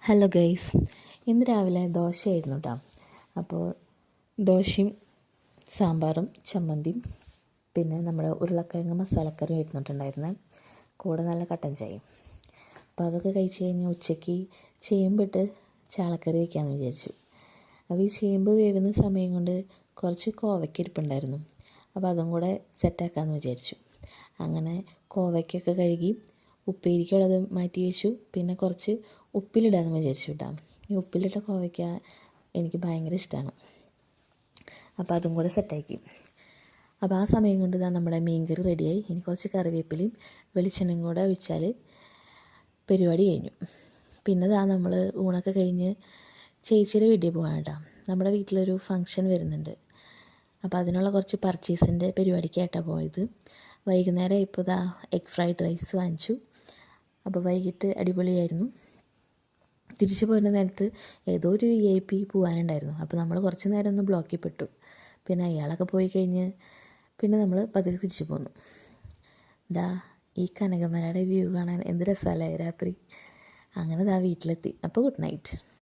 Hello guys, ഇന്ന് രാവിലെ ദോശയായിരുന്നു കേട്ടോ. അപ്പോൾ ദോശയും സാമ്പാറും ചമ്മന്തിയും പിന്നെ നമ്മുടെ ഉരുളക്കിഴങ്ങ് മസാലക്കറി വരുന്നിട്ടുണ്ടായിരുന്നത്, കൂടെ നല്ല കട്ടൻ ചായയും. അപ്പോൾ അതൊക്കെ കഴിച്ച് കഴിഞ്ഞ് ഉച്ചയ്ക്ക് ചേമ്പിട്ട് ചാളക്കറി വയ്ക്കാമെന്ന് വിചാരിച്ചു. അപ്പോൾ ഈ ചേമ്പ് വേവുന്ന സമയം കൊണ്ട് കുറച്ച് കോവയ്ക്ക ഇരിപ്പുണ്ടായിരുന്നു. അപ്പോൾ അതും കൂടെ സെറ്റാക്കാമെന്ന് വിചാരിച്ചു. അങ്ങനെ കോവയ്ക്കൊക്കെ കഴുകി ഉപ്പേരിക്കുള്ളത് മാറ്റി വെച്ചു. പിന്നെ കുറച്ച് ഉപ്പിലിടാമെന്ന് വിചാരിച്ചു കേട്ടോ. ഈ ഉപ്പിലിട്ട കോവയ്ക്ക എനിക്ക് ഭയങ്കര ഇഷ്ടമാണ്. അപ്പോൾ അതും കൂടെ സെറ്റാക്കി. അപ്പോൾ ആ സമയം കൊണ്ട് നമ്മുടെ മീൻകറി റെഡിയായി. ഇനി കുറച്ച് കറിവേപ്പിലയും വെളിച്ചെണ്ണയും കൂടെ ഒഴിച്ചാൽ പരിപാടി കഴിഞ്ഞു. പിന്നെ നമ്മൾ ഊണൊക്കെ കഴിഞ്ഞ് ചേച്ചിയുടെ വീട്ടിൽ പോകാൻ കേട്ടോ. നമ്മുടെ വീട്ടിലൊരു ഫംഗ്ഷൻ വരുന്നുണ്ട്. അപ്പോൾ അതിനുള്ള കുറച്ച് പർച്ചേസിൻ്റെ പരിപാടിക്കായിട്ടാണ് പോയത്. വൈകുന്നേരം ഇപ്പോൾ എഗ് ഫ്രൈഡ് റൈസ് വാങ്ങിച്ചു. അപ്പോൾ വൈകിട്ട് അടിപൊളിയായിരുന്നു. തിരിച്ചു പോരുന്ന നേരത്ത് ഏതോ ഒരു VIP പോകാനുണ്ടായിരുന്നു. അപ്പോൾ നമ്മൾ കുറച്ച് നേരം ഒന്ന് ബ്ലോക്കിൽ പെട്ടു. പിന്നെ അയാളൊക്കെ പോയി കഴിഞ്ഞ് പിന്നെ നമ്മൾ പതുക്കെ തിരിച്ചു പോന്നു. ഈ കനകമലയുടെ വ്യൂ കാണാൻ എന്ത് രസമല്ലേ രാത്രി. അങ്ങനെ വീട്ടിലെത്തി. അപ്പോൾ ഗുഡ് നൈറ്റ്.